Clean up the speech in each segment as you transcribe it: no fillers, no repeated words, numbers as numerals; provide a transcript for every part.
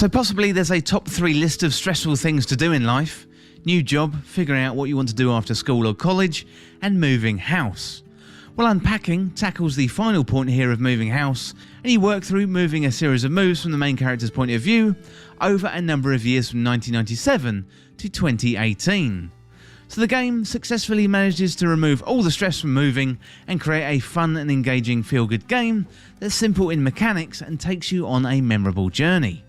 So possibly there's a top 3 list of stressful things to do in life: new job, figuring out what you want to do after school or college, and moving house. Well, Unpacking tackles the final point here of moving house, and you work through moving a series of moves from the main character's point of view over a number of years from 1997 to 2018. So the game successfully manages to remove all the stress from moving and create a fun and engaging feel-good game that's simple in mechanics and takes you on a memorable journey.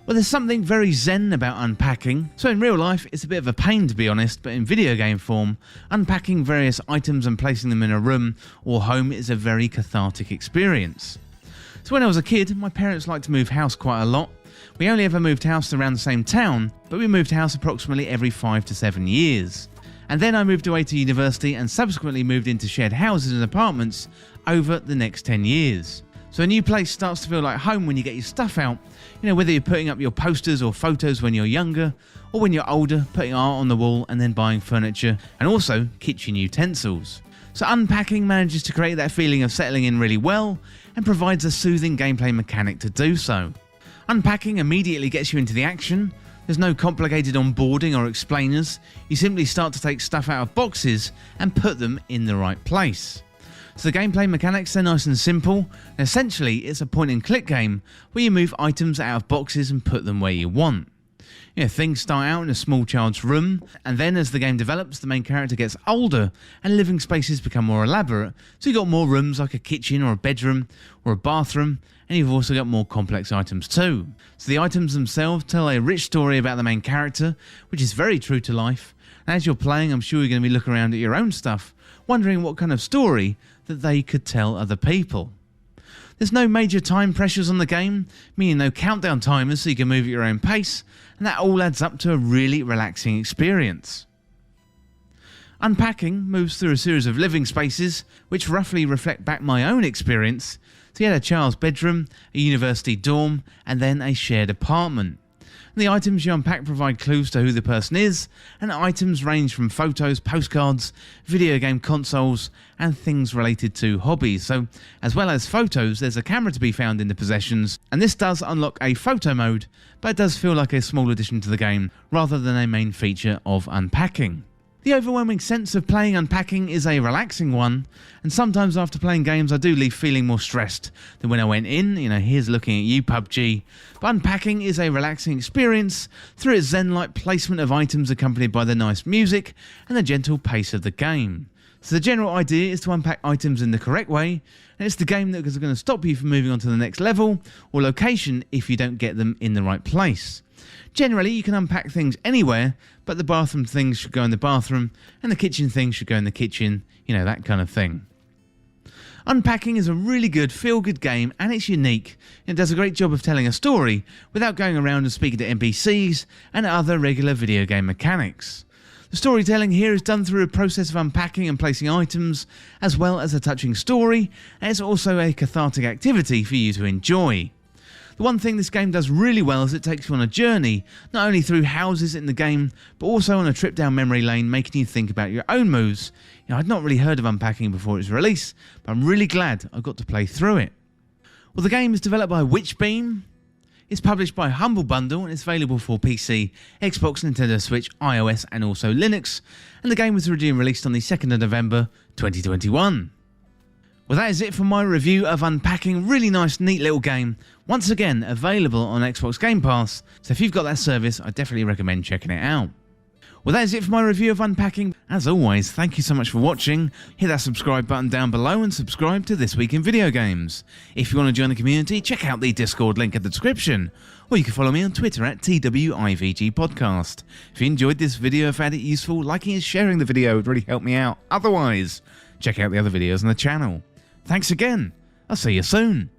Well, there's something very zen about unpacking. So in real life, it's a bit of a pain to be honest, but in video game form, unpacking various items and placing them in a room or home is a very cathartic experience. So when I was a kid, my parents liked to move house quite a lot. We only ever moved house around the same town, but we moved house approximately every 5 to 7 years. And then I moved away to university and subsequently moved into shared houses and apartments over the next 10 years. So a new place starts to feel like home when you get your stuff out, whether you're putting up your posters or photos when you're younger, or when you're older, putting art on the wall and then buying furniture, and also kitchen utensils. So Unpacking manages to create that feeling of settling in really well, and provides a soothing gameplay mechanic to do so. Unpacking immediately gets you into the action. There's no complicated onboarding or explainers, you simply start to take stuff out of boxes and put them in the right place. So the gameplay mechanics are nice and simple, and essentially it's a point and click game where you move items out of boxes and put them where you want. Things start out in a small child's room, and then as the game develops, the main character gets older and living spaces become more elaborate, so you've got more rooms like a kitchen or a bedroom or a bathroom, and you've also got more complex items too. So the items themselves tell a rich story about the main character, which is very true to life, and as you're playing I'm sure you're going to be looking around at your own stuff, wondering what kind of story that they could tell other people. There's no major time pressures on the game, meaning no countdown timers so you can move at your own pace, and that all adds up to a really relaxing experience. Unpacking moves through a series of living spaces which roughly reflect back my own experience. So you had a child's bedroom, a university dorm, and then a shared apartment. The items you unpack provide clues to who the person is, and items range from photos, postcards, video game consoles, and things related to hobbies. So, as well as photos, there's a camera to be found in the possessions, and this does unlock a photo mode, but it does feel like a small addition to the game, rather than a main feature of Unpacking. The overwhelming sense of playing Unpacking is a relaxing one, and sometimes after playing games I do leave feeling more stressed than when I went in, here's looking at you PUBG, but Unpacking is a relaxing experience through its zen-like placement of items accompanied by the nice music and the gentle pace of the game. So the general idea is to unpack items in the correct way, and it's the game that is going to stop you from moving on to the next level or location if you don't get them in the right place. Generally, you can unpack things anywhere, but the bathroom things should go in the bathroom, and the kitchen things should go in the kitchen, that kind of thing. Unpacking is a really good, feel-good game, and it's unique. It does a great job of telling a story without going around and speaking to NPCs and other regular video game mechanics. The storytelling here is done through a process of unpacking and placing items, as well as a touching story, and it's also a cathartic activity for you to enjoy. The one thing this game does really well is it takes you on a journey, not only through houses in the game, but also on a trip down memory lane, making you think about your own moves. I'd not really heard of Unpacking before its release, but I'm really glad I got to play through it. Well, the game is developed by Witchbeam, it's published by Humble Bundle, and it's available for PC, Xbox, Nintendo Switch, iOS, and also Linux, and the game was originally released on the 2nd of November 2021. Well, that is it for my review of Unpacking. Really nice, neat little game. Once again, available on Xbox Game Pass, so if you've got that service, I definitely recommend checking it out. Well, that is it for my review of Unpacking. As always, thank you so much for watching. Hit that subscribe button down below and subscribe to This Week in Video Games. If you want to join the community, check out the Discord link in the description, or you can follow me on Twitter at TWIVG Podcast. If you enjoyed this video, found it useful, liking and sharing the video would really help me out. Otherwise, check out the other videos on the channel. Thanks again. I'll see you soon.